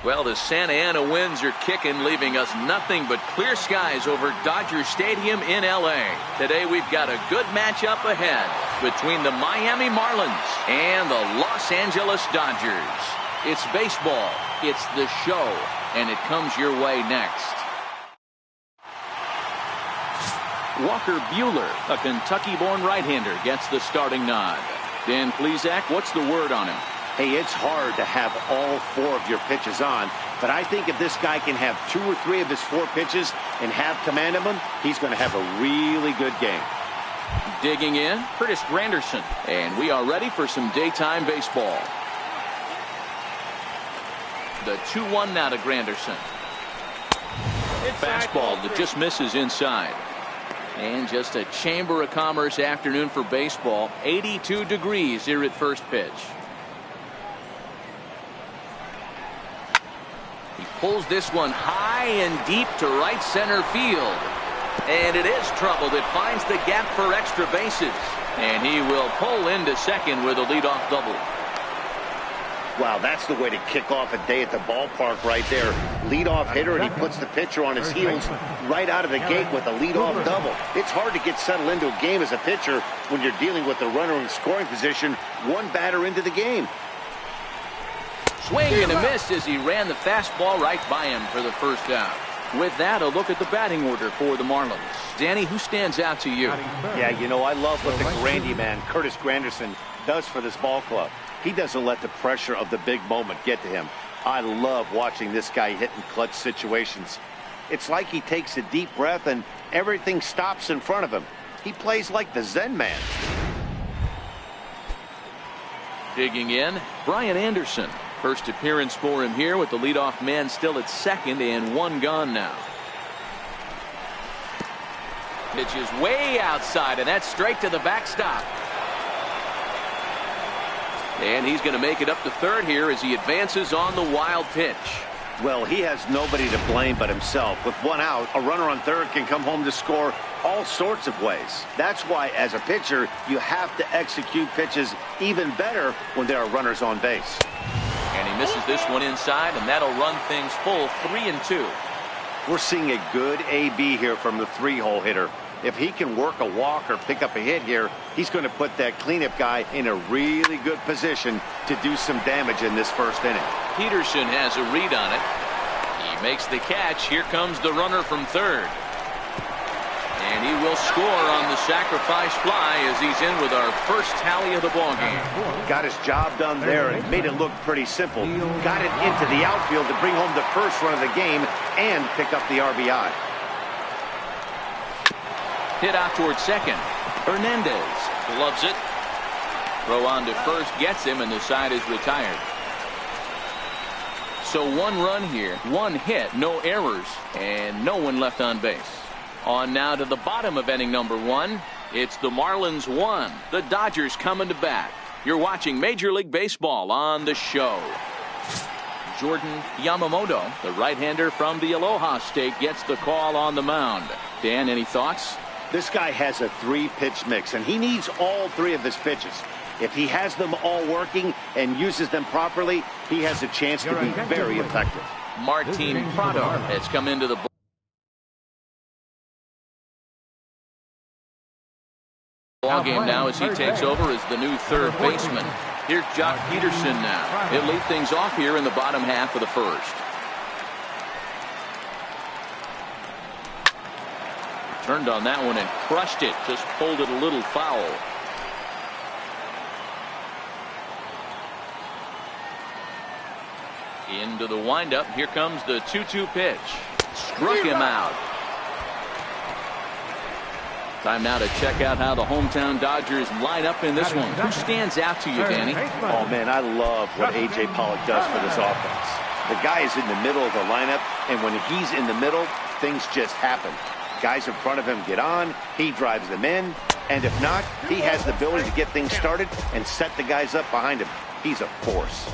Well, the Santa Ana winds are kicking, leaving us nothing but clear skies over Dodger Stadium in L.A. Today we've got a good matchup ahead between the Miami Marlins and the Los Angeles Dodgers. It's baseball, it's the show, and it comes your way next. Walker Buehler, a Kentucky-born right-hander, gets the starting nod. Dan Plesac, what's the word on him? Hey, it's hard to have all 4 of your pitches on, but I think if this guy can have 2 or 3 of his 4 pitches and have command of them, he's going to have a really good game. Digging in, Curtis Granderson, and we are ready for some daytime baseball. The 2-1 now to Granderson. Fastball that just misses inside. And just a Chamber of Commerce afternoon for baseball. 82 degrees here at first pitch. He pulls this one high and deep to right center field. And it is trouble that finds the gap for extra bases. And he will pull into second with a leadoff double. Wow, that's the way to kick off a day at the ballpark right there. Leadoff hitter, and he puts the pitcher on his heels right out of the gate with a leadoff double. It's hard to get settled into a game as a pitcher when you're dealing with the runner in scoring position 1 batter into the game. Swing and a miss as he ran the fastball right by him for the first out. With that, a look at the batting order for the Marlins. Danny, who stands out to you? Yeah, you know, I love what the Grandy man, Curtis Granderson, does for this ball club. He doesn't let the pressure of the big moment get to him. I love watching this guy hit in clutch situations. It's like he takes a deep breath and everything stops in front of him. He plays like the Zen man. Digging in, Brian Anderson. First appearance for him here with the leadoff man still at second and 1 gone now. Pitch is way outside, and that's straight to the backstop. And he's going to make it up to third here as he advances on the wild pitch. Well, he has nobody to blame but himself. With 1 out, a runner on third can come home to score all sorts of ways. That's why, as a pitcher, you have to execute pitches even better when there are runners on base. And he misses this one inside, and that'll run things full 3-2. We're seeing a good AB here from the 3-hole hitter. If he can work a walk or pick up a hit here, he's going to put that cleanup guy in a really good position to do some damage in this first inning. Peterson has a read on it. He makes the catch. Here comes the runner from third. And he will score on the sacrifice fly as he's in with our first tally of the ballgame. Got his job done there and made it look pretty simple. Got it into the outfield to bring home the first run of the game and pick up the RBI. Hit out towards second. Hernandez gloves it. Throw on to first gets him, and the side is retired. So 1 run here, 1 hit, no errors, and no one left on base. On now to the bottom of inning number 1. It's the Marlins 1. The Dodgers coming to bat. You're watching Major League Baseball on the show. Jordan Yamamoto, the right-hander from the Aloha State, gets the call on the mound. Dan, any thoughts? This guy has a 3-pitch mix, and he needs all 3 of his pitches. If he has them all working and uses them properly, he has a chance to be very effective. Martin Prado has come into the ball game now as he takes over as the new third baseman. Here's Jock Peterson now. He'll lead things off here in the bottom half of the first. Turned on that one and crushed it. Just pulled it a little foul. Into the windup. Here comes the 2-2 pitch. Struck him out. Time now to check out how the hometown Dodgers line up in this one. Who stands out to you, Danny? Oh, man, I love what A.J. Pollock does for this offense. The guy is in the middle of the lineup, and when he's in the middle, things just happen. Guys in front of him get on, he drives them in, and if not, he has the ability to get things started and set the guys up behind him. He's a force.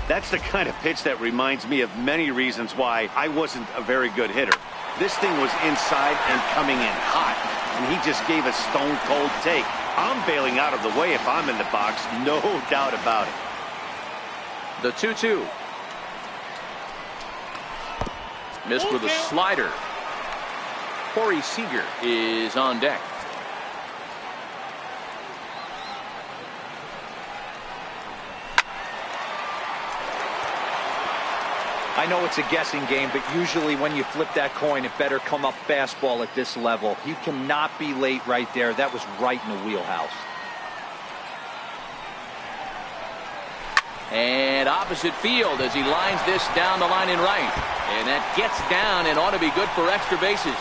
That's the kind of pitch that reminds me of many reasons why I wasn't a very good hitter. This thing was inside and coming in hot, and he just gave a stone-cold take. I'm bailing out of the way if I'm in the box, no doubt about it. The 2-2. Missed with a slider. Corey Seager is on deck. I know it's a guessing game, but usually when you flip that coin, it better come up fastball at this level. He cannot be late right there. That was right in the wheelhouse. And opposite field as he lines this down the line in right. And that gets down and ought to be good for extra bases.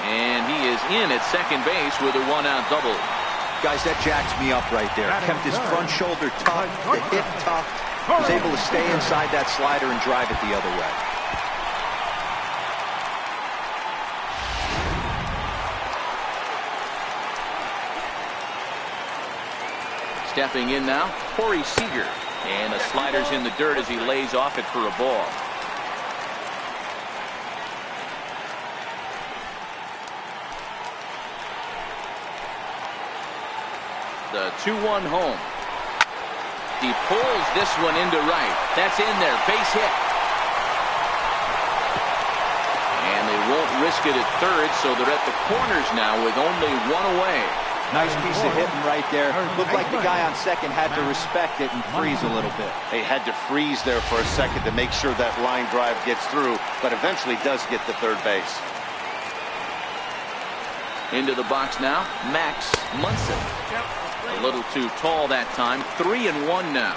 And he is in at second base with a one-out double. Guys, that jacks me up right there. Kept his front shoulder tucked, the hip tucked. Was able to stay inside that slider and drive it the other way. Stepping in now, Corey Seager. And the slider's in the dirt as he lays off it for a ball. The 2-1 home. He pulls this one into right. That's in there. Base hit. And they won't risk it at third, so they're at the corners now with only one away. Nice piece of hitting right there. Looked like the guy on second had to respect it and freeze a little bit. They had to freeze there for a second to make sure that line drive gets through, but eventually does get to third base. Into the box now, Max Munson. A little too tall that time. 3-1 now.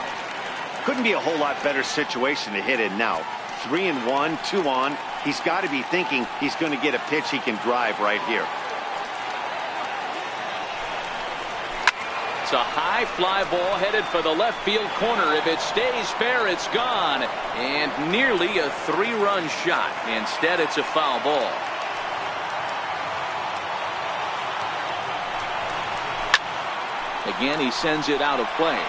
Couldn't be a whole lot better situation to hit in now. 3-1, 2 on. He's got to be thinking he's going to get a pitch he can drive right here. It's a high fly ball headed for the left field corner. If it stays fair, it's gone. And nearly a 3-run shot. Instead, it's a foul ball. Again, he sends it out of play.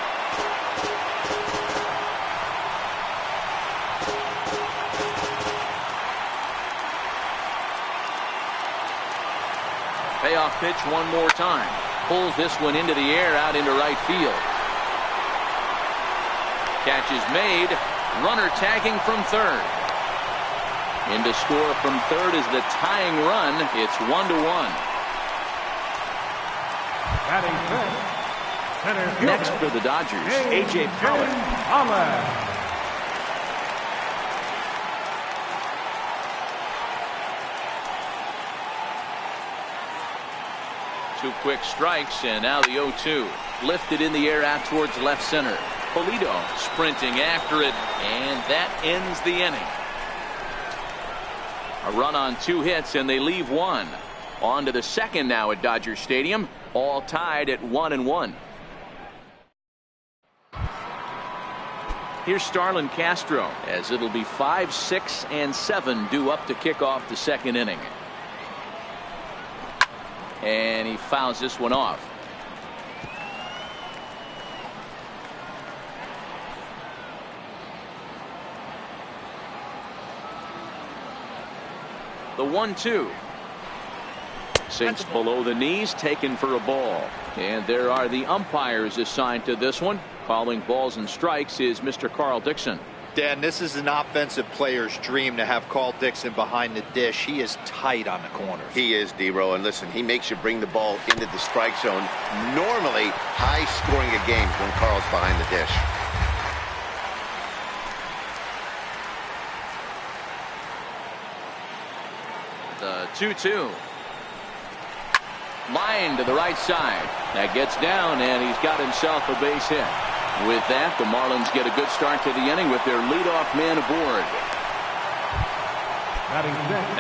Payoff pitch one more time. Pulls this one into the air out into right field. Catch is made. Runner tagging from third. In to score from third is the tying run. It's 1-1. Next for the Dodgers, A.J. Pollock. Two quick strikes, and now the 0-2. Lifted in the air out towards left center. Polito sprinting after it, and that ends the inning. A run on 2 hits, and they leave 1. On to the second now at Dodger Stadium, all tied at 1-1. Here's Starlin Castro, as it'll be 5, 6, and 7 due up to kick off the second inning. And he fouls this one off. The 1-2. Sinks below the knees, taken for a ball. And there are the umpires assigned to this one. Calling balls and strikes is Mr. Carl Dixon. Dan, this is an offensive player's dream to have Carl Dixon behind the dish. He is tight on the corners. He is, D-Row, and listen, he makes you bring the ball into the strike zone. Normally, high scoring a game when Carl's behind the dish. The 2-2. Line to the right side. That gets down, and he's got himself a base hit. With that, the Marlins get a good start to the inning with their leadoff man aboard.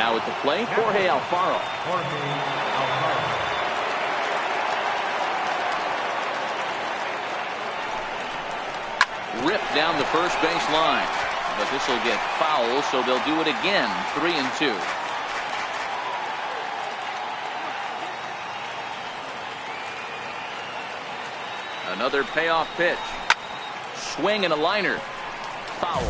Now at the plate, Jorge Alfaro. Ripped down the first base line. But this will get foul, so they'll do it again. 3-2. Another payoff pitch. Swing and a liner. Foul.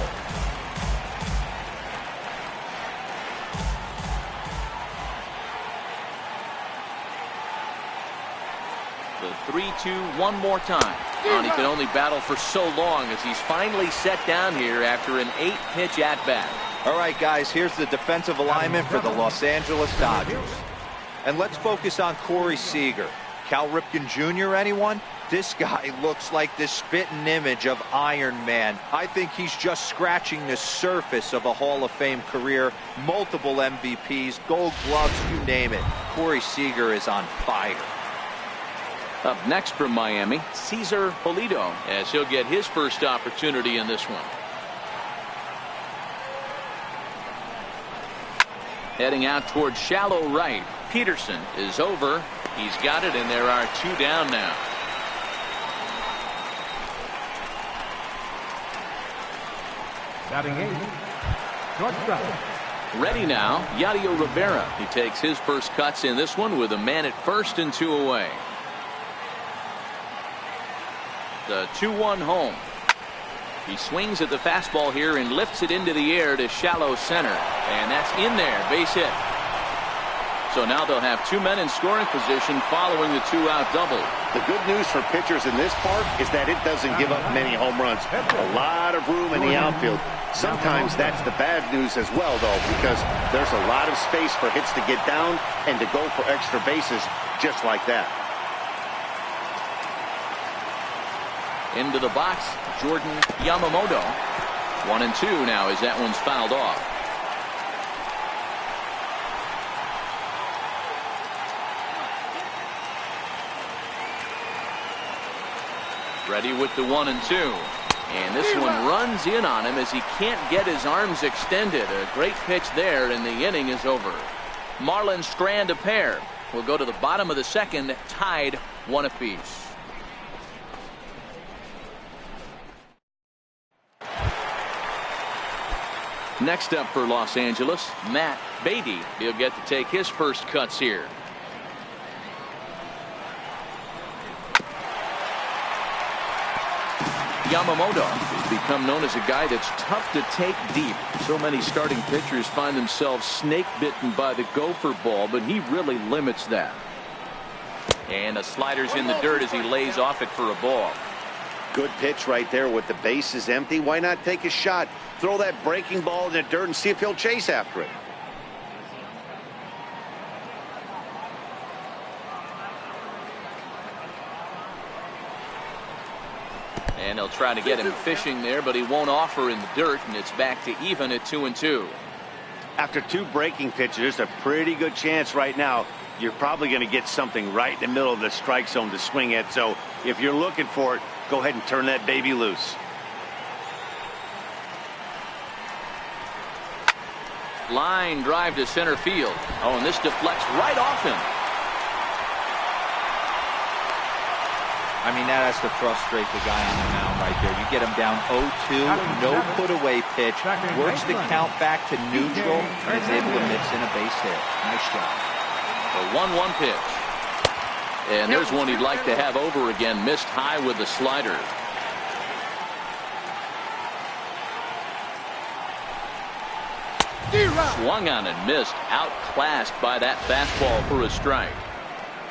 The 3-2 one more time. And he can only battle for so long as he's finally set down here after an 8-pitch at-bat. All right, guys, here's the defensive alignment for the Los Angeles Dodgers. And let's focus on Corey Seager. Cal Ripken Jr., anyone? This guy looks like the spitting image of Iron Man. I think he's just scratching the surface of a Hall of Fame career. Multiple MVPs, Gold Gloves, you name it. Corey Seager is on fire. Up next from Miami, Cesar Polito, as he'll get his first opportunity in this one. Heading out towards shallow right. Peterson is over. He's got it, and there are 2 down now. Batting 8, shortstop. Ready now, Yadier Rivera. He takes his first cuts in this one with a man at first and 2 away. The 2-1 home. He swings at the fastball here and lifts it into the air to shallow center. And that's in there, base hit. So now they'll have 2 men in scoring position following the 2-out double. The good news for pitchers in this park is that it doesn't give up many home runs. A lot of room in the outfield. Sometimes that's the bad news as well, though, because there's a lot of space for hits to get down and to go for extra bases just like that. Into the box, Jordan Yamamoto. 1-2 now as that one's fouled off. Ready with the 1-2. And this one runs in on him as he can't get his arms extended. A great pitch there, and the inning is over. Marlins strand a pair. We'll go to the bottom of the second, tied 1 apiece. Next up for Los Angeles, Matt Beatty. He'll get to take his first cuts here. Yamamoto has become known as a guy that's tough to take deep. So many starting pitchers find themselves snake bitten by the gopher ball, but he really limits that. And the slider's in the dirt as he lays off it for a ball. Good pitch right there with the bases empty. Why not take a shot? Throw that breaking ball in the dirt and see if he'll chase after it. And they'll try to get him fishing there, but he won't offer in the dirt, and it's back to even at 2-2. After 2 breaking pitches, there's a pretty good chance right now you're probably going to get something right in the middle of the strike zone to swing at. So if you're looking for it, go ahead and turn that baby loose. Line drive to center field. Oh, and this deflects right off him. I mean, that has to frustrate the guy on the mound right there. You get him down 0-2, no put-away pitch, works the count back to neutral, and is able to mix in a base hit. Nice job. A 1-1 pitch. And there's one he'd like to have over again. Missed high with the slider. Swung on and missed. Outclassed by that fastball for a strike.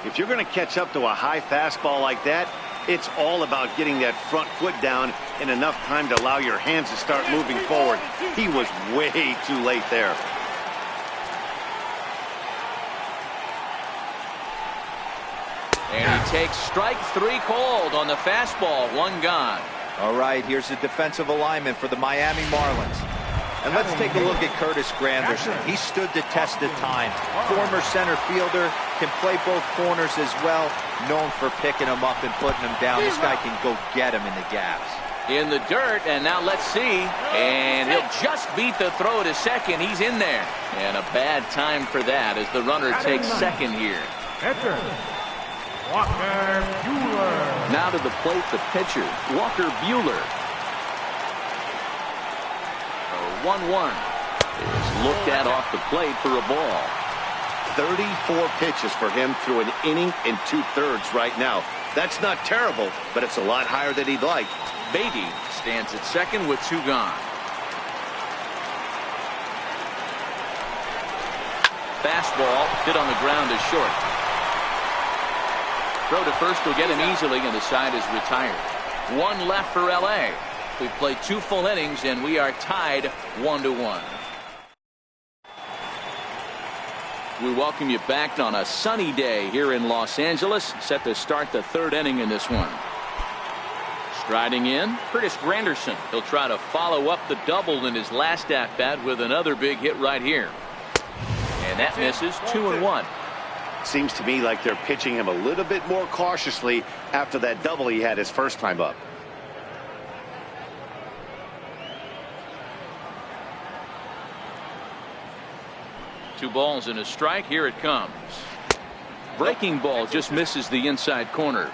If you're going to catch up to a high fastball like that, it's all about getting that front foot down in enough time to allow your hands to start moving forward. He was way too late there. And he takes strike 3 called on the fastball. 1 gone. All right, here's the defensive alignment for the Miami Marlins. And let's take a look at Curtis Granderson. He stood the test of time. Former center fielder, can play both corners as well. Known for picking him up and putting him down. This guy can go get him in the gaps. In the dirt, and now let's see. And he'll just beat the throw to second. He's in there. And a bad time for that as the runner takes second here. Pitcher, Walker Buehler. Now to the plate, the pitcher, Walker Buehler. 1-1 is looked at off the plate for a ball. 34 pitches for him through an inning and 2/3 right now. That's not terrible, but it's a lot higher than he'd like. Beatty stands at second with 2 gone. Fastball hit on the ground is short. Throw to first will get him easily, and the side is retired. One left for LA. We've played 2 full innings and we are tied 1-1. We welcome you back on a sunny day here in Los Angeles, set to start the 3rd inning in this one. Striding in, Curtis Granderson. He'll try to follow up the double in his last at bat with another big hit right here. And that misses. 2-1. Seems to me like they're pitching him a little bit more cautiously after that double he had his first time up. Two balls and a strike. Here it comes. Breaking ball just misses the inside corner.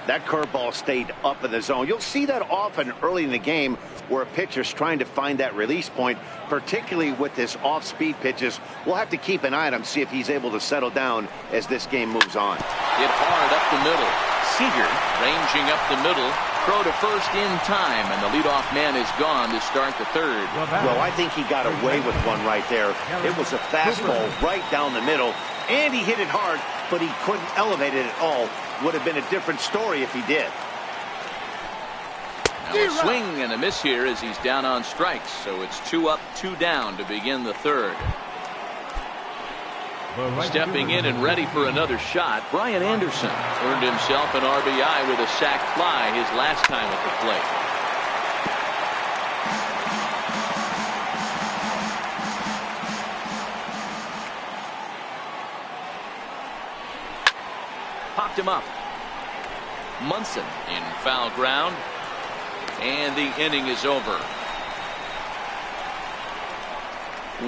That curveball stayed up in the zone. You'll see that often early in the game where a pitcher's trying to find that release point, particularly with this off-speed pitches. We'll have to keep an eye on him, see if he's able to settle down as this game moves on. Hit hard up the middle. Seager ranging up the middle. Throw to first in time, and the leadoff man is gone to start the 3rd. Well, I think he got away with one right there. It was a fastball right down the middle, and he hit it hard, but he couldn't elevate it at all. Would have been a different story if he did. Now a swing and a miss here as he's down on strikes. So it's 2 up, 2 down to begin the 3rd. Stepping in and ready for another shot, Brian Anderson earned himself an RBI with a sac fly his last time at the plate. Popped him up. Munson in foul ground. And the inning is over.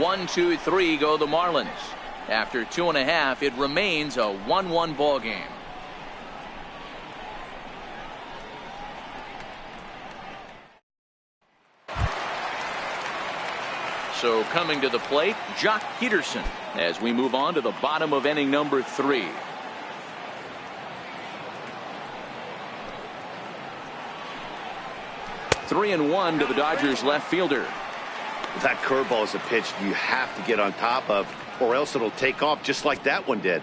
1, 2, 3 go the Marlins. After 2.5, it remains a 1-1 ball game. So coming to the plate, Jock Peterson, as we move on to the bottom of inning number 3. Three and 1 to the Dodgers left fielder. That curveball is a pitch you have to get on top of, or else it'll take off just like that one did.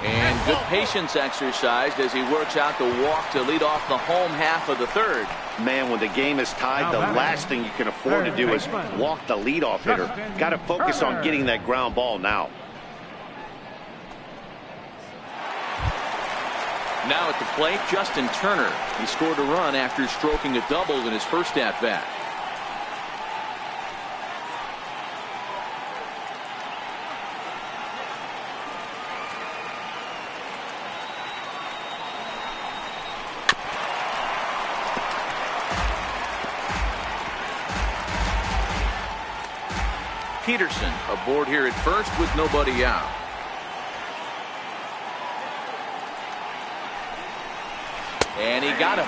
And good patience exercised as he works out the walk to lead off the home half of the 3rd. Man, when the game is tied, the last thing you can afford to do is walk the leadoff hitter. Got to focus on getting that ground ball now. Now at the plate, Justin Turner. He scored a run after stroking a double in his first at-bat. Peterson aboard here at first with nobody out. And he got him.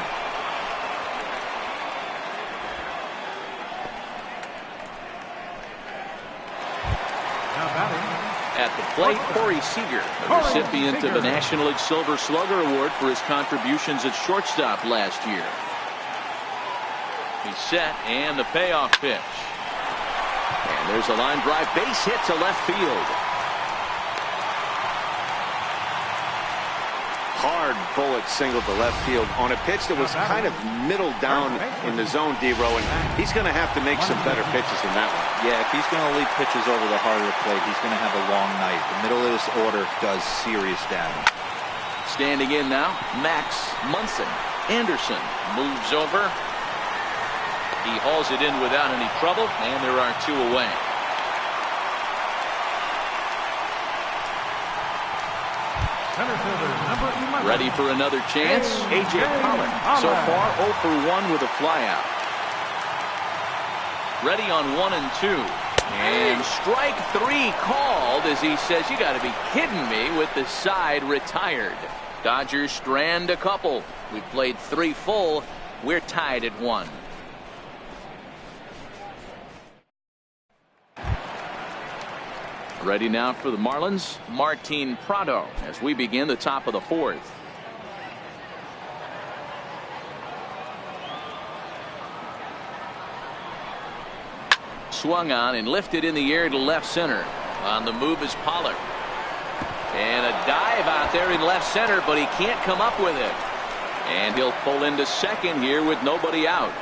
At the plate, Corey Seager, a recipient of the National League Silver Slugger Award for his contributions at shortstop last year. He's set, and the payoff pitch. And there's a line drive, base hit to left field. Hard bullet single to left field on a pitch that was kind of middle down in the zone, D-Row, and he's going to have to make some better pitches than that one. Yeah, if he's going to lead pitches over the heart of the plate, he's going to have a long night. The middle of this order does serious damage. Standing in now, Max Munson. Anderson moves over. He hauls it in without any trouble, and there are 2 away. Ready for another chance. A.J. Pollock so far 0 for 1 with a flyout. Ready on 1 and 2. And strike 3 called as he says, you got to be kidding me, with the side retired. Dodgers strand a couple. We've played 3 full. We're tied at 1. Ready now for the Marlins, Martin Prado, as we begin the top of the 4th. swung on and lifted in the air to left center. On the move is Pollard. And a dive out there in left center, but he can't come up with it. And he'll pull into second here with nobody out.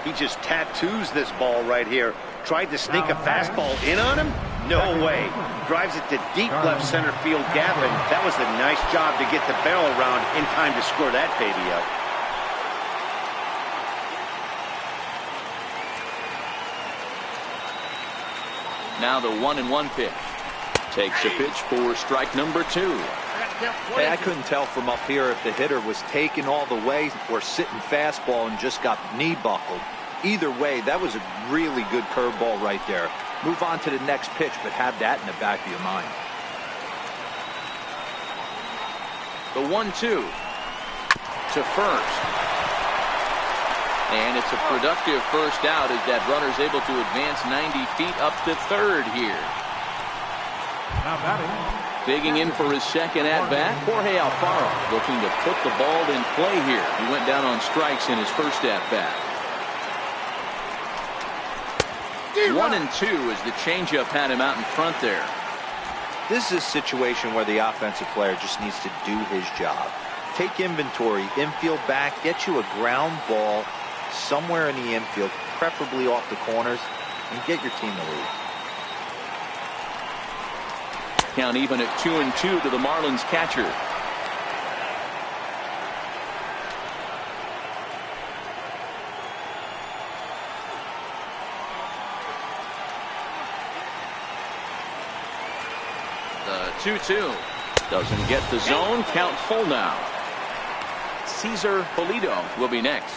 He just tattoos this ball right here. Tried to sneak a fastball in on him? No way. Drives it to deep left center field gap, and that was a nice job to get the barrel around in time to score that baby up. Now the 1-1 pitch. Takes a pitch for strike number 2. Hey, I couldn't tell from up here if the hitter was taking all the way or sitting fastball and just got knee buckled. Either way, that was a really good curveball right there. Move on to the next pitch, but have that in the back of your mind. The 1-2 to first. And it's a productive first out as that runner's able to advance 90 feet up to third here. Now batting. Digging in for his second at-bat, Jorge Alfaro looking to put the ball in play here. He went down on strikes in his first at-bat. 1-2 as the changeup had him out in front there. This is a situation where the offensive player just needs to do his job. Take inventory, infield back, get you a ground ball somewhere in the infield, preferably off the corners, and get your team the lead. Count even at 2-2 to the Marlins catcher. The 2-2 doesn't get the zone. Count full now. Cesar Pulido will be next.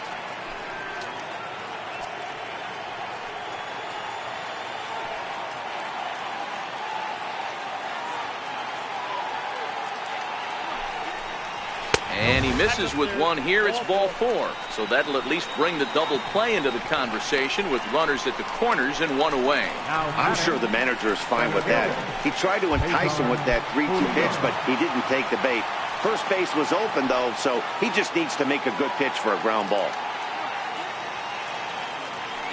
And he misses with one here. It's ball 4. So that'll at least bring the double play into the conversation with runners at the corners and one away. I'm sure the manager is fine with that. He tried to entice him with that 3-2 pitch, but he didn't take the bait. First base was open, though, so he just needs to make a good pitch for a ground ball.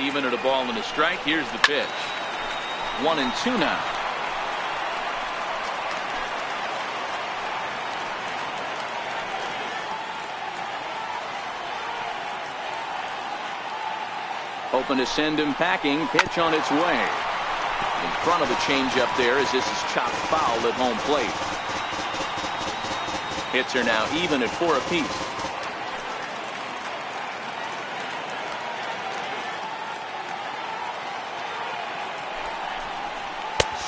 Even at a ball and a strike, here's the pitch. 1-2 now. Hoping to send him packing. Pitch on its way. In front of the changeup there as this is chopped foul at home plate. Hits are now even at 4 apiece.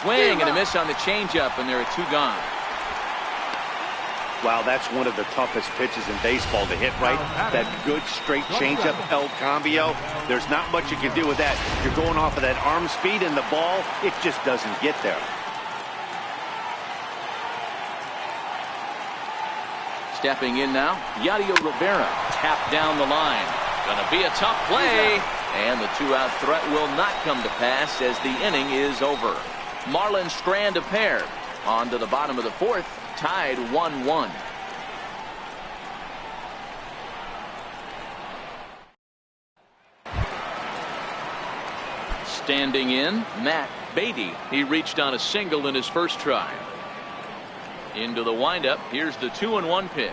Swing and a miss on the changeup, and there are 2 gone. Wow, that's one of the toughest pitches in baseball to hit right. That good straight changeup, El Cambio. There's not much you can do with that. You're going off of that arm speed, and the ball, it just doesn't get there. Stepping in now, Yadier Rivera tapped down the line. Gonna be a tough play, and the 2-out threat will not come to pass as the inning is over. Marlins strand a pair. On to the bottom of the 4th, tied 1-1. Standing in, Matt Beatty. He reached on a single in his first try. Into the windup. Here's the 2-1 pitch.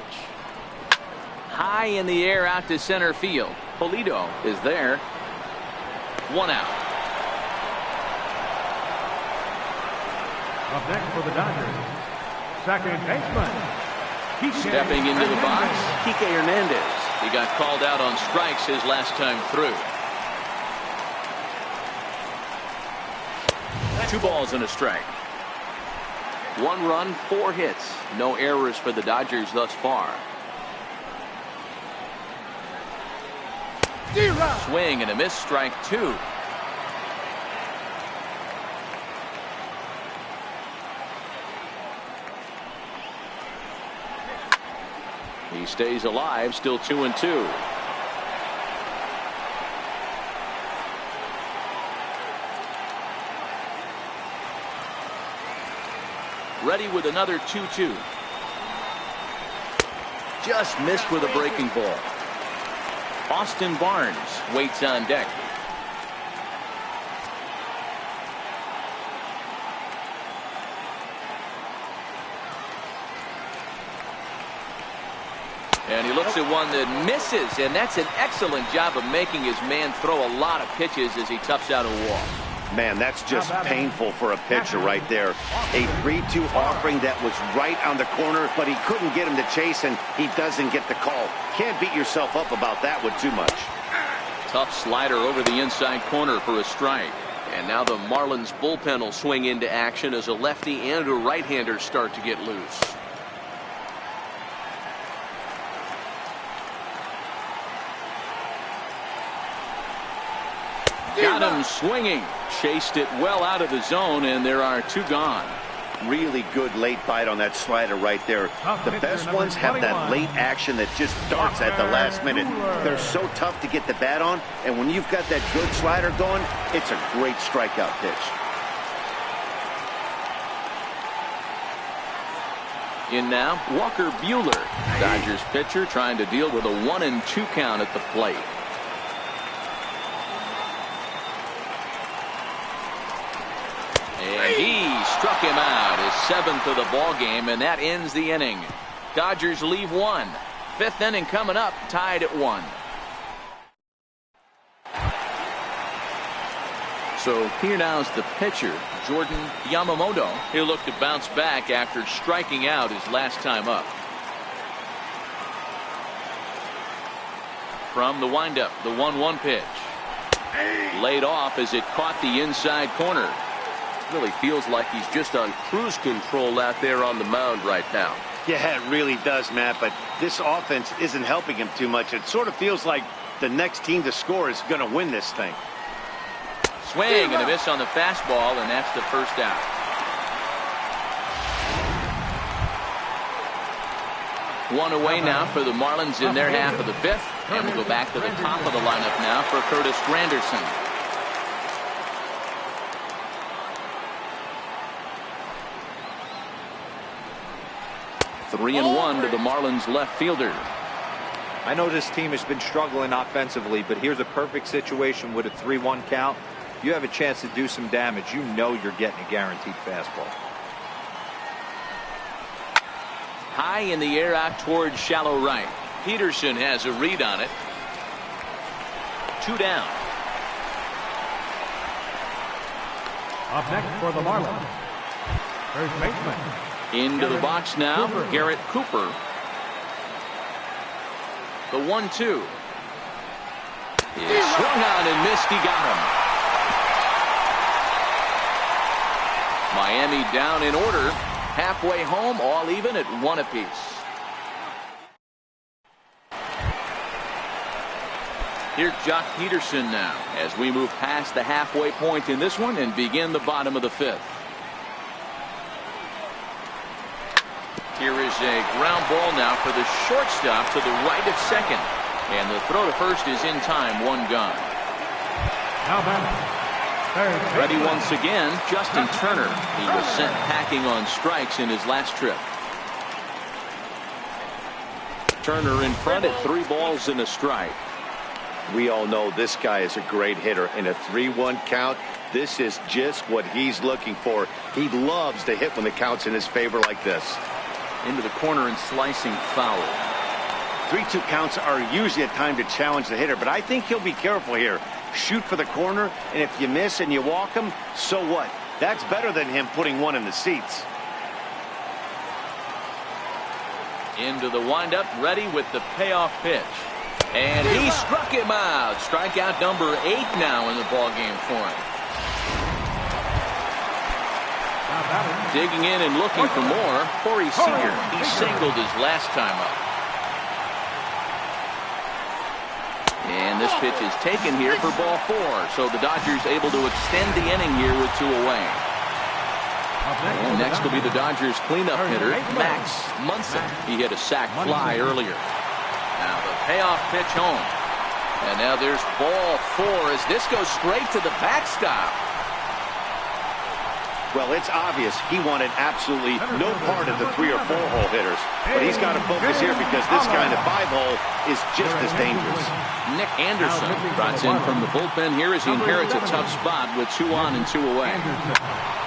High in the air out to center field. Pulido is there. 1 out. Up next for the Dodgers, second baseman. Stepping into the box, Kike Hernandez. He got called out on strikes his last time through. 2 balls and a strike. 1 run, 4 hits. No errors for the Dodgers thus far. Swing and a miss, strike 2. He stays alive, still 2-2. Ready with another 2-2. Just missed with a breaking ball. Austin Barnes waits on deck. And he looks at one that misses, and that's an excellent job of making his man throw a lot of pitches as he toughs out a walk. Man, that's just painful for a pitcher right there. A 3-2 offering that was right on the corner, but he couldn't get him to chase, and he doesn't get the call. Can't beat yourself up about that one too much. Tough slider over the inside corner for a strike. And now the Marlins bullpen will swing into action as a lefty and a right-hander start to get loose. Got him swinging. Chased it well out of the zone, and there are two gone. Really good late bite on that slider right there. The best ones have that late action that just darts at the last minute. They're so tough to get the bat on, and when you've got that good slider going, it's a great strikeout pitch. In now, Walker Buehler. Dodgers pitcher trying to deal with a 1-2 count at the plate. And he struck him out, his 7th of the ball game, and that ends the inning. Dodgers leave one. 5th inning coming up, tied at 1. So here now is the pitcher, Jordan Yamamoto. He'll look to bounce back after striking out his last time up. From the windup, the 1-1 pitch. Laid off as it caught the inside corner. Really feels like he's just on cruise control out there on the mound right now. Yeah, it really does, Matt, but this offense isn't helping him too much. It sort of feels like the next team to score is going to win this thing. Swing and a miss on the fastball, and that's the first out. One away now for the Marlins in their half of the 5th, and we'll go back to the top of the lineup now for Curtis Granderson. 3-1 to the Marlins left fielder. I know this team has been struggling offensively, but here's a perfect situation with a 3-1 count. You have a chance to do some damage. You know you're getting a guaranteed fastball. High in the air out towards shallow right. Peterson has a read on it. 2 down. Up next for the Marlins, first baseman. Into the box now, Garrett Cooper. The 1-2. He swung on and missed. He got him. Miami down in order. Halfway home, all even at 1 apiece. Here's Jock Peterson now as we move past the halfway point in this one and begin the bottom of the 5th. Here is a ground ball now for the shortstop to the right of second. And the throw to first is in time, 1 gone. Now batting, third Ready once again, Justin Turner. He was sent packing on strikes in his last trip. Turner in front at 3 balls and a strike. We all know this guy is a great hitter. In a 3-1 count, this is just what he's looking for. He loves to hit when the count's in his favor like this. Into the corner and slicing foul. 3-2 counts are usually a time to challenge the hitter, but I think he'll be careful here. Shoot for the corner, and if you miss and you walk him, so what? That's better than him putting one in the seats. Into the windup, ready with the payoff pitch. And he struck him out. Strikeout number 8 now in the ballgame for him. Digging in and looking for more, Corey Seager. He singled his last time up. And this pitch is taken here for ball 4. So the Dodgers able to extend the inning here with 2 away. And next will be the Dodgers cleanup hitter, Max Munson. He hit a sac fly earlier. Now the payoff pitch home. And now there's ball 4 as this goes straight to the backstop. Well, it's obvious he wanted absolutely no part of the 3 or 4 hole hitters. But he's got to focus here because this guy in the 5 hole is just as dangerous. Nick Anderson brought in from the bullpen here as he inherits a tough spot with 2 on and 2 away.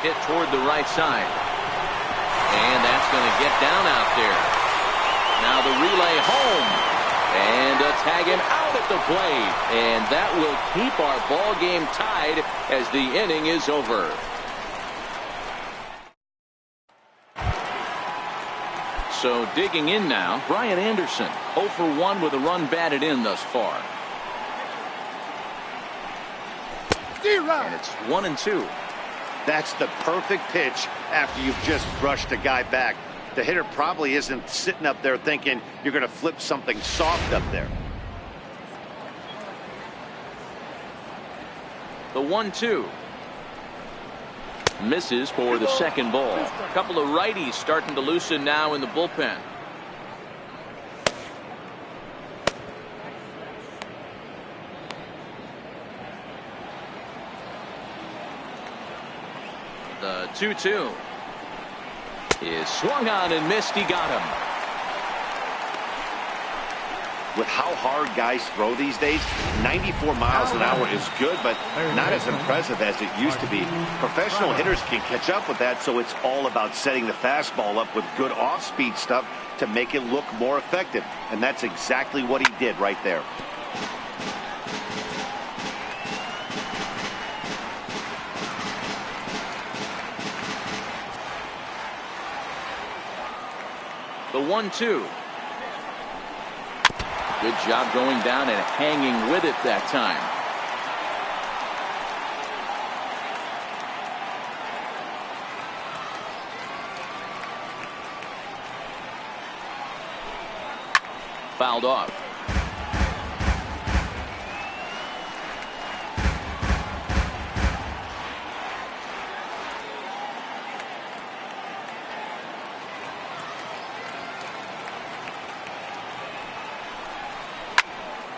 Hit toward the right side. And that's going to get down out there. Now the relay home. And a tag him out at the plate. And that will keep our ball game tied as the inning is over. So digging in now, Brian Anderson, 0 for 1 with a run batted in thus far. And it's 1-2. That's the perfect pitch after you've just brushed a guy back. The hitter probably isn't sitting up there thinking you're going to flip something soft up there. The 1-2. Misses for the second ball. A couple of righties starting to loosen now in the bullpen. The 2-2 is swung on and missed. He got him. With how hard guys throw these days, 94 miles an hour is good, but not as impressive as it used to be. Professional hitters can catch up with that, so it's all about setting the fastball up with good off-speed stuff to make it look more effective. And that's exactly what he did right there. The 1-2. Good job going down and hanging with it that time. Fouled off.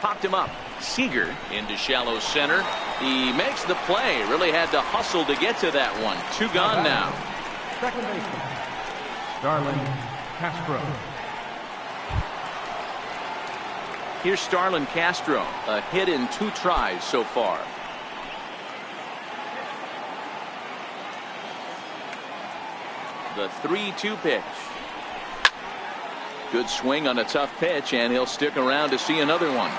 Popped him up. Seager into shallow center. He makes the play. Really had to hustle to get to that one. 2 gone now. Second baseman, Starlin Castro. Here's Starlin Castro. A hit in 2 tries so far. The 3-2 pitch. Good swing on a tough pitch, and he'll stick around to see another one.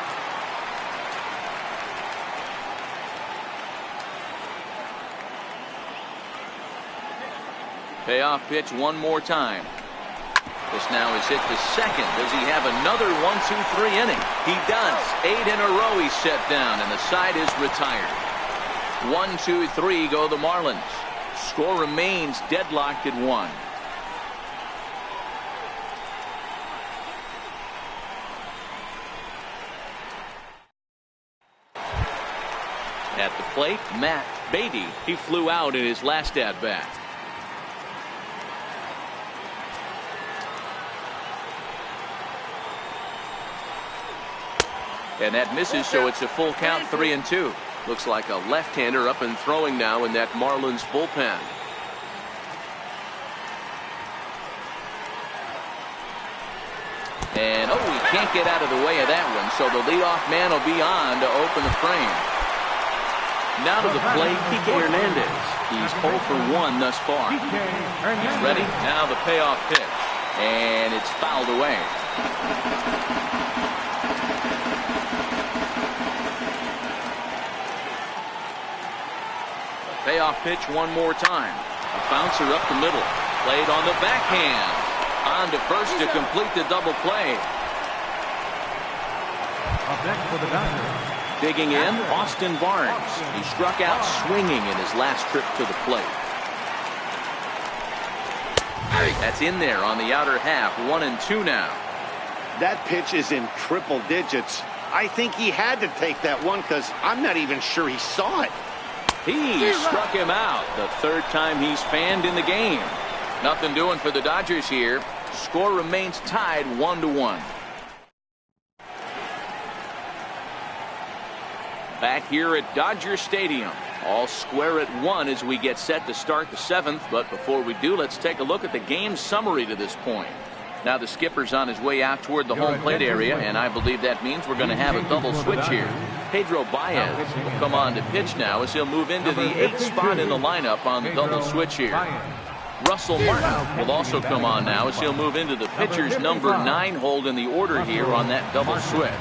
Payoff pitch one more time. This now is hit to second. Does he have another 1-2-3 inning? He does. 8 in a row he's set down, and the side is retired. 1-2-3 go the Marlins. Score remains deadlocked at 1. At the plate, Matt Beatty. He flew out in his last at-bat. And that misses, so it's a full count, 3-2. Looks like a left-hander up and throwing now in that Marlins bullpen. And, oh, he can't get out of the way of that one, so the leadoff man will be on to open the frame. Now to the plate, Kike Hernandez. He's 0 for 1 thus far. He's ready. Now the payoff pitch. And it's fouled away. Payoff pitch one more time. A bouncer up the middle. Played on the backhand. On to first to complete the double play. Up next for the Dodgers. Digging in, Austin Barnes. He struck out swinging in his last trip to the plate. That's in there on the outer half. 1-2 now. That pitch is in triple digits. I think he had to take that one because I'm not even sure he saw it. He struck him out. The 3rd time he's fanned in the game. Nothing doing for the Dodgers here. Score remains tied 1-1. Back here at Dodger Stadium. All square at 1 as we get set to start the 7th. But before we do, let's take a look at the game summary to this point. Now the skipper's on his way out toward the home plate area, and I believe that means we're going to have a double switch here. Pedro Baez will come on to pitch now as he'll move into the 8th spot in the lineup on the double switch here. Russell Martin will also come on now as he'll move into the pitcher's number 9 hold in the order here on that double switch.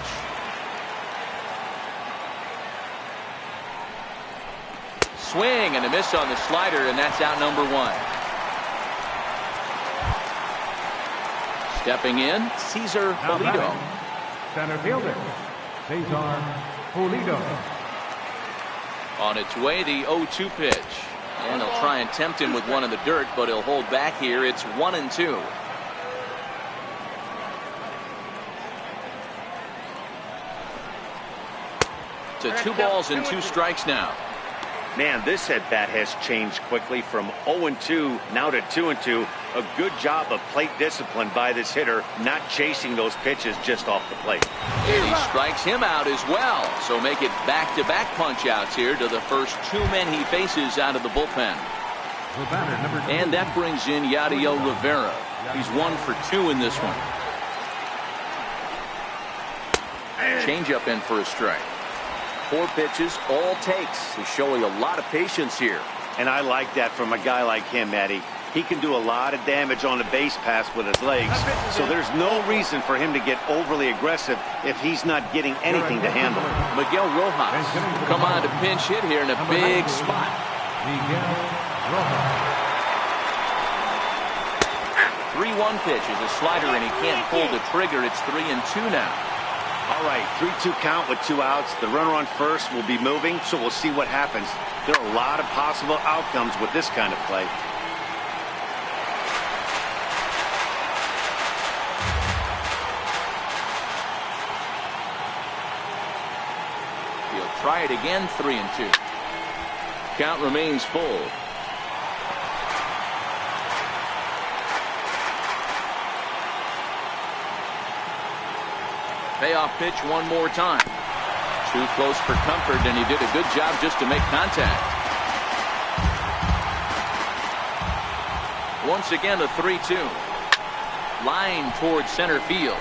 Swing and a miss on the slider, and that's out number 1. Stepping in, Cesar Pulido. Center fielder, Cesar Pulido. On its way, the 0-2 pitch. And he'll try and tempt him with one in the dirt, but he'll hold back here. It's 1-2. To 2 balls and 2 strikes now. Man, this at-bat has changed quickly from 0-2 now to 2-2. A good job of plate discipline by this hitter, not chasing those pitches just off the plate. And he strikes him out as well. So make it back-to-back punch-outs here to the first 2 men he faces out of the bullpen. And that brings in Yadiel Rivera. He's 1 for 2 in this one. Changeup in for a strike. 4 pitches, all takes. He's showing a lot of patience here. And I like that from a guy like him, Matty. He can do a lot of damage on the base pass with his legs, so there's no reason for him to get overly aggressive if he's not getting anything to handle. Miguel Rojas come on to pinch hit here in a big spot. Miguel Rojas. 3-1 pitch is a slider, and he can't pull the trigger. It's 3-2 now. All right, 3-2 count with 2 outs. The runner on first will be moving, so we'll see what happens. There are a lot of possible outcomes with this kind of play. He'll try it again, 3-2. Count remains full. Payoff pitch one more time. Too close for comfort, and he did a good job just to make contact. Once again, a 3-2. Line towards center field.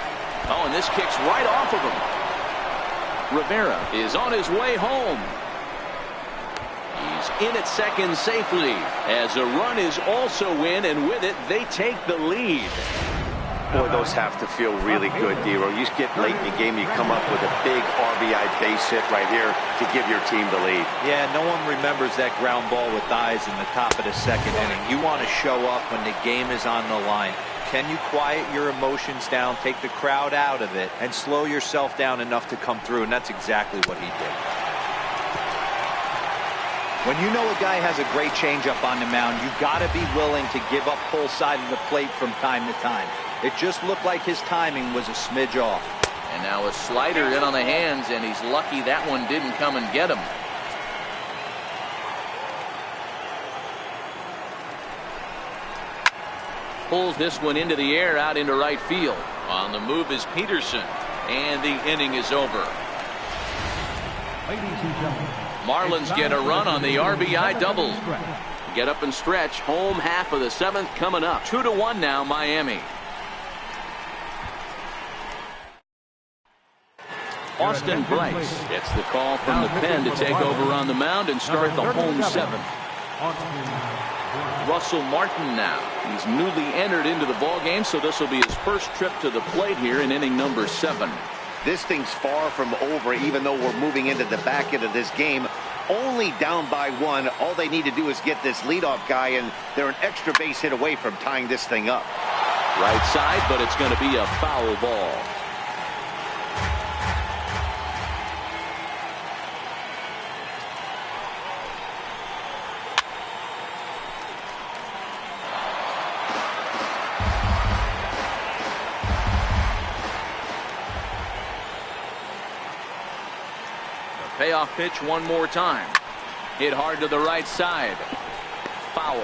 Oh, and this kicks right off of him. Rivera is on his way home. He's in at second safely as a run is also in, and with it, they take the lead. Boy, those have to feel really good, Dero. You get late in the game, you come up with a big RBI base hit right here to give your team the lead. Yeah, no one remembers that ground ball with eyes in the top of the 2nd inning. You want to show up when the game is on the line. Can you quiet your emotions down, take the crowd out of it, and slow yourself down enough to come through? And that's exactly what he did. When you know a guy has a great changeup on the mound, you got to be willing to give up full side of the plate from time to time. It just looked like his timing was a smidge off. And now a slider in on the hands, and he's lucky that one didn't come and get him. Pulls this one into the air out into right field. On the move is Peterson, and the inning is over. Ladies and gentlemen, Marlins get a run on the RBI double. Get up and stretch. Home half of the 7th coming up. 2-1 now, Miami. Austin Bryce gets the call from the pen to take over on the mound and start the home 7th. Russell Martin now. He's newly entered into the ballgame, so this will be his first trip to the plate here in inning number 7. This thing's far from over, even though we're moving into the back end of this game. Only down by 1. All they need to do is get this leadoff guy, and they're an extra base hit away from tying this thing up. Right side, but it's going to be a foul ball. Payoff pitch one more time. Hit hard to the right side. Foul.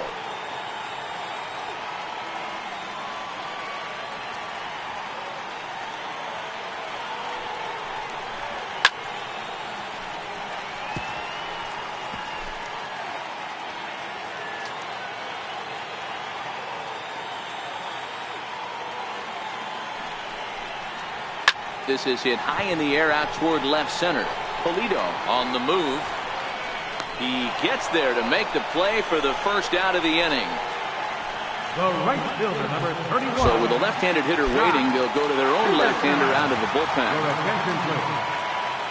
This is hit high in the air out toward left center. Pulido on the move. He gets there to make the play for the first out of the inning. The right fielder, number 31. So with a left-handed hitter waiting, they'll go to their own left-hander out of the bullpen. Your attention, please.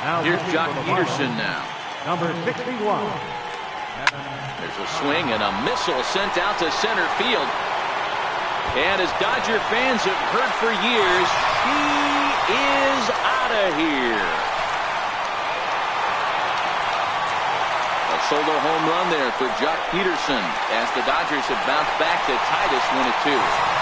Now Here's pitching Jock for the Peterson Marlins, now. number 61. There's a swing and a missile sent out to center field. And as Dodger fans have heard for years, he is out of here. A solo home run there for Jock Peterson as the Dodgers have bounced back to tie this one at 2.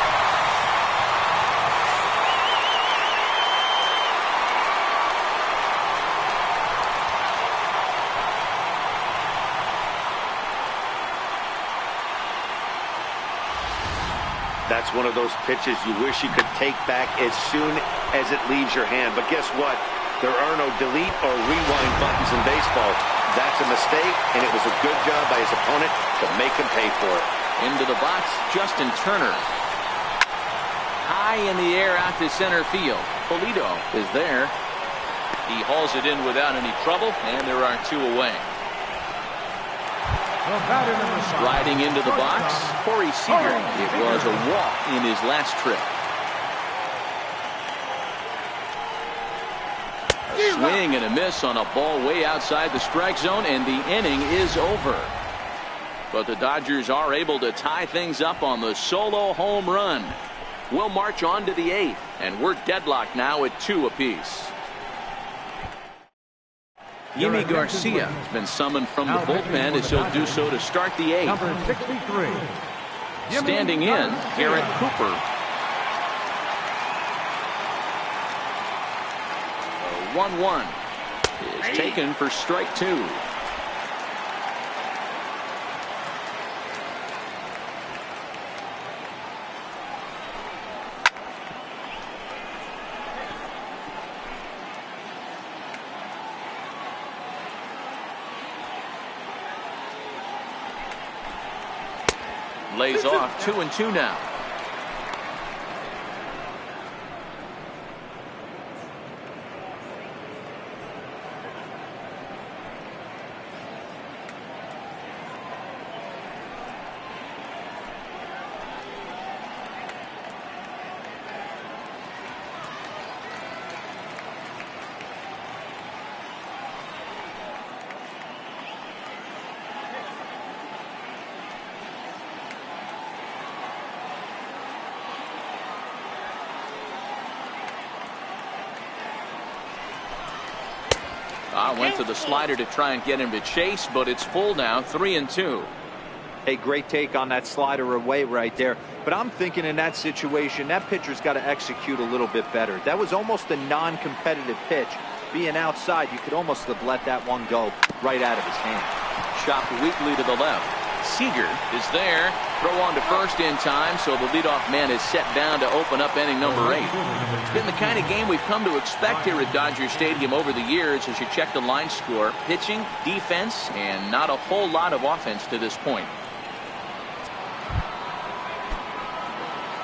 That's one of those pitches you wish you could take back as soon as it leaves your hand. But guess what? There are no delete or rewind buttons in baseball. That's a mistake, and it was a good job by his opponent to make him pay for it. Into the box, Justin Turner. High in the air out to center field. Polito is there. He hauls it in without any trouble, and there are 2 away. Sliding into the box, Corey Seager. It was a walk in his last trip. A swing and a miss on a ball way outside the strike zone, and the inning is over. But the Dodgers are able to tie things up on the solo home run. We'll march on to the 8th, and we're deadlocked now at 2 apiece. Yimi Garcia has been summoned from the bullpen as he'll do so to start the 8th. Number 63. Standing in, Garrett Cooper. 1-1 is taken for strike 2. Lays off 2-2 now. Went to the slider to try and get him to chase, but it's full now, 3-2. A great take on that slider away right there. But I'm thinking in that situation, that pitcher's got to execute a little bit better. That was almost a non-competitive pitch. Being outside, you could almost have let that one go right out of his hand. Chopped weakly to the left. Seager is there. Throw on to first in time, so the leadoff man is set down to open up inning number 8. It's been the kind of game we've come to expect here at Dodger Stadium over the years as you check the line score. Pitching, defense, and not a whole lot of offense to this point.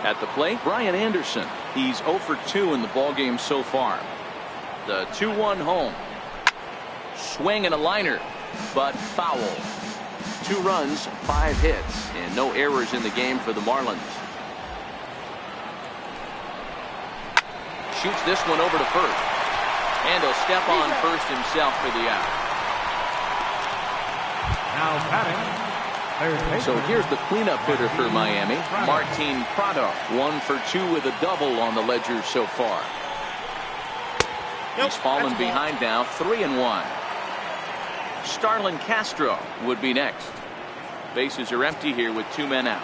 At the plate, Brian Anderson. He's 0 for 2 in the ballgame so far. The 2-1 home. Swing and a liner, but foul. 2 runs, 5 hits, and no errors in the game for the Marlins. Shoots this one over to first. And he'll step on first himself for the out. Now batting. So here's the cleanup hitter for Miami, Martin Prado. 1 for 2 with a double on the ledger so far. He's fallen behind now, 3-1. Starlin Castro would be next. Bases are empty here with 2 men out.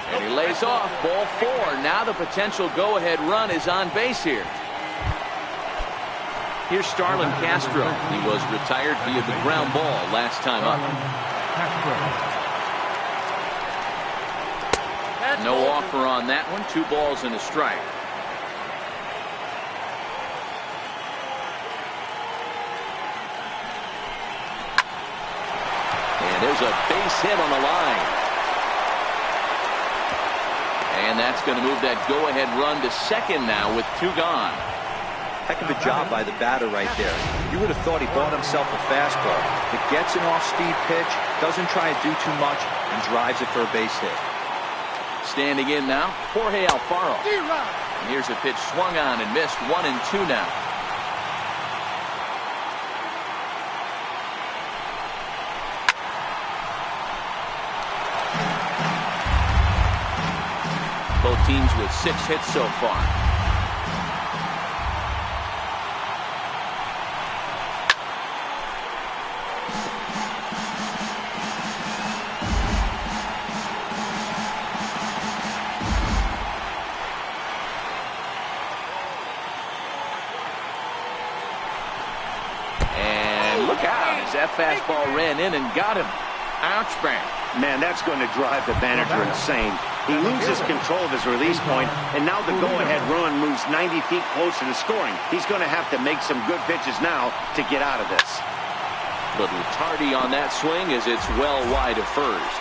And he lays off, ball 4. Now the potential go-ahead run is on base here. Here's Starlin Castro. He was retired via the ground ball last time up. No offer on that one. 2 balls and a strike. And there's a base hit on the line. And that's going to move that go-ahead run to second now with 2 gone. Heck of a job by the batter right there. You would have thought he bought himself a fastball that gets an off-speed pitch, doesn't try to do too much, and drives it for a base hit. Standing in now, Jorge Alfaro. And here's a pitch swung on and missed. 1-2 now. Both teams with 6 hits so far. And look out as that fastball ran in and got him. Ouch, bang. Man, that's going to drive the manager insane. He loses control of his release point, and now the go-ahead run moves 90 feet closer to scoring. He's going to have to make some good pitches now to get out of this. Little tardy on that swing as it's well wide of first.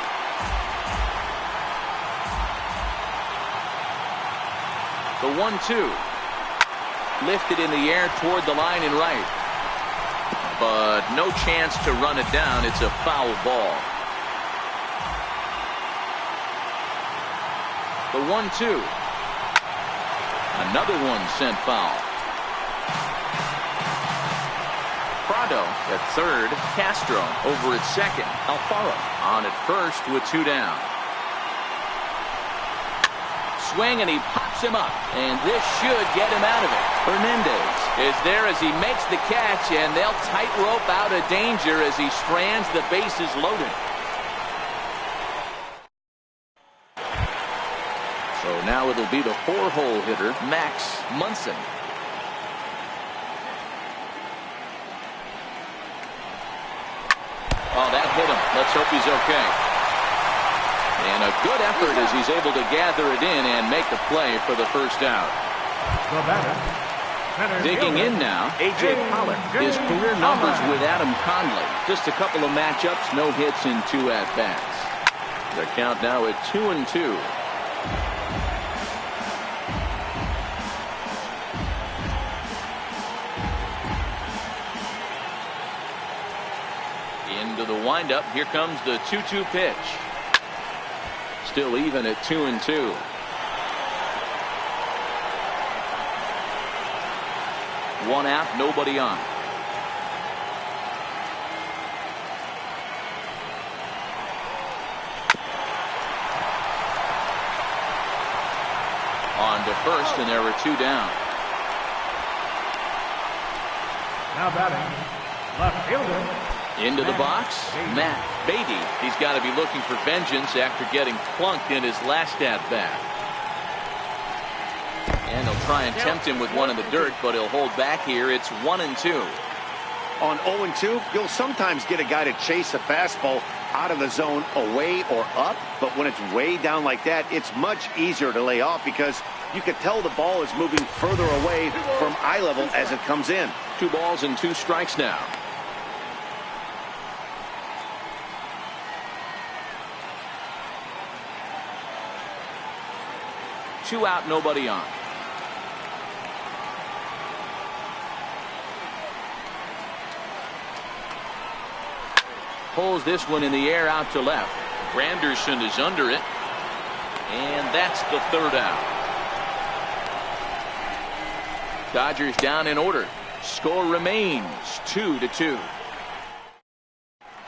The 1-2. Lifted in the air toward the line and right. But no chance to run it down. It's a foul ball. The 1-2. Another one sent foul. Prado at third. Castro over at second. Alfaro on at first with 2 down. Swing and he pops him up. And this should get him out of it. Hernandez is there as he makes the catch, and they'll tightrope out of danger as he strands the bases loaded. So now it'll be the 4-hole hitter, Max Munson. Oh, that hit him. Let's hope he's okay. And a good effort as he's able to gather it in and make the play for the first out. Digging in now, A.J. Pollock. His career numbers with Adam Conley. Just a couple of matchups, no hits in 2 at-bats. The count now at 2-2. Into the windup. Here comes the 2-2 pitch. Still even at 2-2. One out, nobody on. On to first, and there were 2 down. Now batting, left fielder. Into the box, Matt Beatty. He's got to be looking for vengeance after getting plunked in his last at-bat. And he'll try and tempt him with one in the dirt, but he'll hold back here. It's 1-2. On 0-2, you'll sometimes get a guy to chase a fastball out of the zone away or up, but when it's way down like that, it's much easier to lay off because you can tell the ball is moving further away from eye level as it comes in. 2 balls and 2 strikes now. Two out, nobody on. Pulls this one in the air out to left. Granderson is under it. And that's the 3rd out. Dodgers down in order. Score remains 2-2.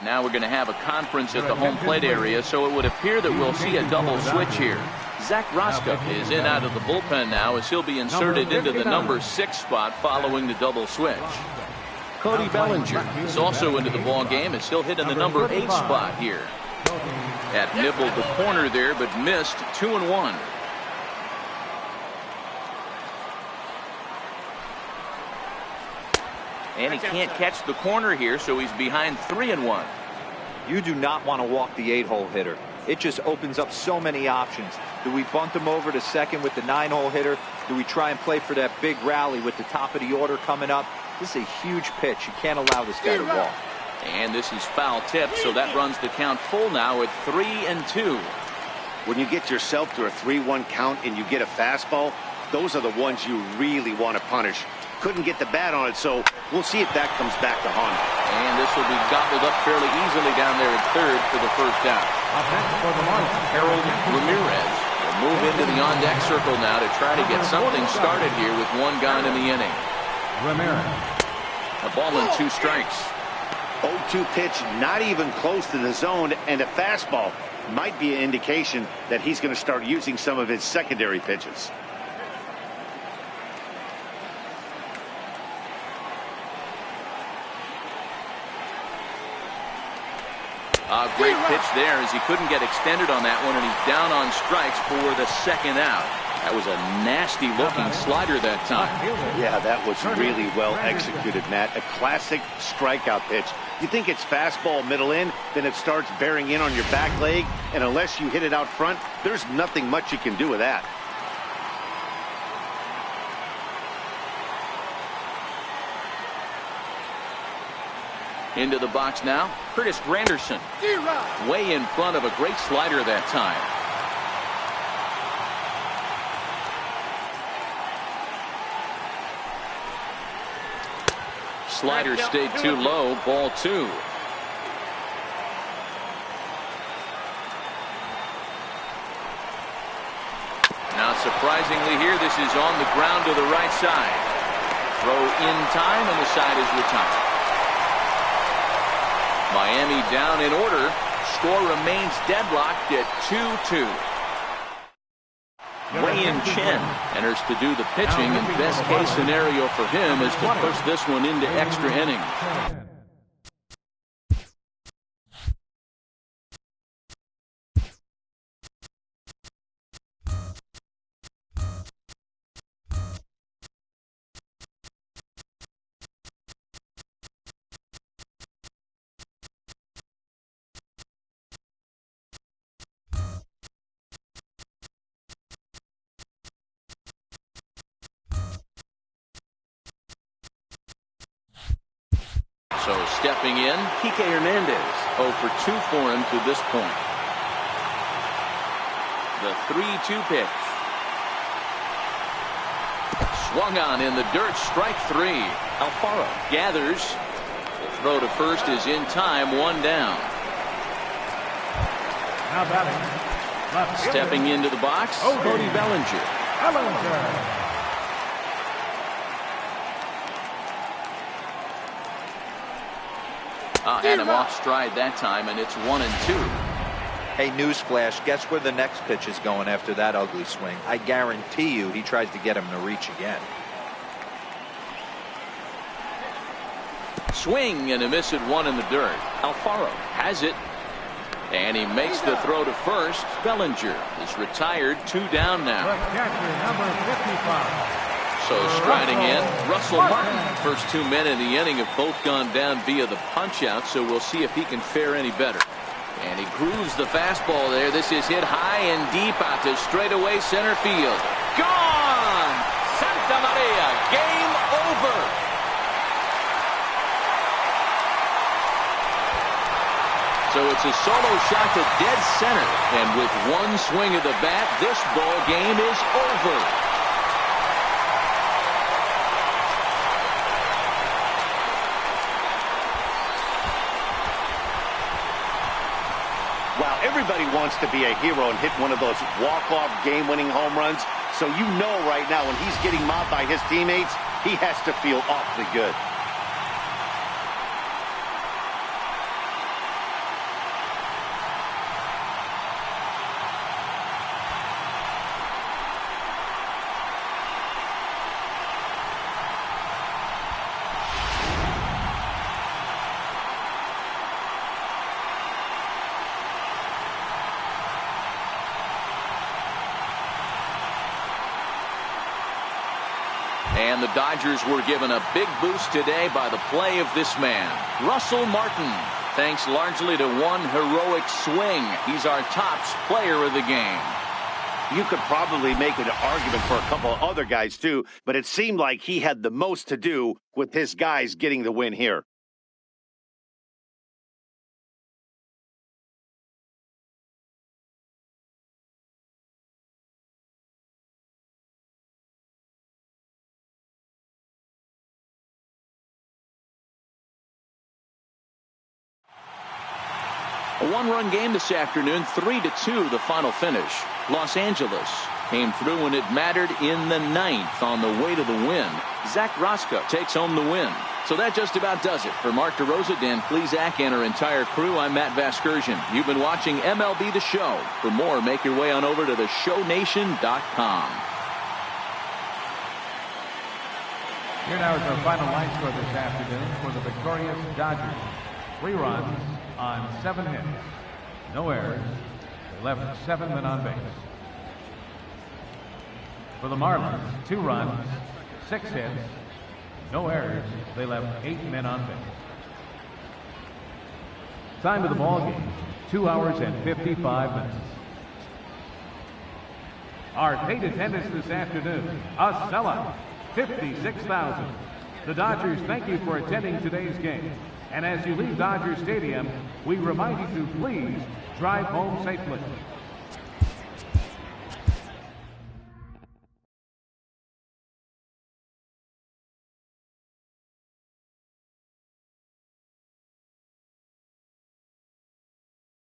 Now we're going to have a conference at the home plate area, so it would appear that we'll see a double switch here. Zach Roscoe is in out of the bullpen now as he'll be inserted into the number 6 spot following the double switch. Cody Bellinger is also into the ball game as he'll hit in the number 8 spot here. That nibbled the corner there but missed. 2-1. And he can't catch the corner here, so he's behind 3-1. You do not want to walk the 8-hole hitter. It just opens up so many options. Do we bunt him over to second with the 9-hole hitter? Do we try and play for that big rally with the top of the order coming up? This is a huge pitch. You can't allow this guy to walk. And this is foul tip, so that runs the count full now at 3-2. When you get yourself to a 3-1 count and you get a fastball, those are the ones you really want to punish. couldn't get the bat on it, so we'll see if that comes back to haunt him. And this will be gobbled up fairly easily down there at third for the first out. Up next for the Marlins, Harold Ramirez will move into the on-deck circle now to try to get something started here with one gone in the inning. Ramirez. A ball and 2 strikes. 0-2 pitch, not even close to the zone, and a fastball might be an indication that he's going to start using some of his secondary pitches. A great pitch there as he couldn't get extended on that one, and he's down on strikes for the second out. That was a nasty looking slider that time. Yeah, that was really well executed, Matt. A classic strikeout pitch. You think it's fastball middle in, then it starts bearing in on your back leg, and unless you hit it out front, there's nothing much you can do with that. Into the box now, Curtis Granderson. Way in front of a great slider that time. Slider stayed too low, ball 2. Now surprisingly here, this is on the ground to the right side. Throw in time and the side is retired. Miami down in order. Score remains deadlocked at 2-2. Wei-Yin Chen enters to do the pitching, and best case scenario for him is to push this one into extra innings. So stepping in, Kike Hernandez. 0 for 2 for him to this point. The 3-2 pitch. Swung on in the dirt, strike 3. Alfaro gathers. The throw to first is in time, 1 down. Now batting. Left fielder. Stepping into the box, Cody Bellinger. Bellinger. Had him off stride that time, and it's 1-2. Hey, newsflash, guess where the next pitch is going after that ugly swing? I guarantee you he tries to get him to reach again. Swing and a miss at 1 in the dirt. Alfaro has it. And he makes the throw to first. Bellinger is retired, 2 down now. The catcher, number 55. So striding in, Russell Martin. First 2 men in the inning have both gone down via the punch-out, so we'll see if he can fare any better. And he grooves the fastball there. This is hit high and deep out to straightaway center field. Gone! Santa Maria, game over. So it's a solo shot to dead center. And with 1 swing of the bat, this ball game is over. Everybody wants to be a hero and hit one of those walk-off game-winning home runs. So you know right now when he's getting mobbed by his teammates, he has to feel awfully good. And the Dodgers were given a big boost today by the play of this man, Russell Martin. Thanks largely to 1 heroic swing. He's our tops player of the game. You could probably make an argument for a couple of other guys too, but it seemed like he had the most to do with his guys getting the win here. A one-run game this afternoon, 3-2 the final finish. Los Angeles came through when it mattered in the ninth on the way to the win. Zach Roscoe takes home the win. So that just about does it. For Mark DeRosa, Dan Plesac, and our entire crew, I'm Matt Vasgersian. You've been watching MLB The Show. For more, make your way on over to theshownation.com. Here now is our final line score this afternoon for the victorious Dodgers. 3 runs on 7 hits. No errors. They left 7 men on base. For the Marlins, 2 runs, 6 hits. No errors. They left 8 men on base. Time of the ball game, 2 hours and 55 minutes. Our paid attendance this afternoon, a sellout, 56,000. The Dodgers thank you for attending today's game. And as you leave Dodger Stadium, we remind you to please drive home safely.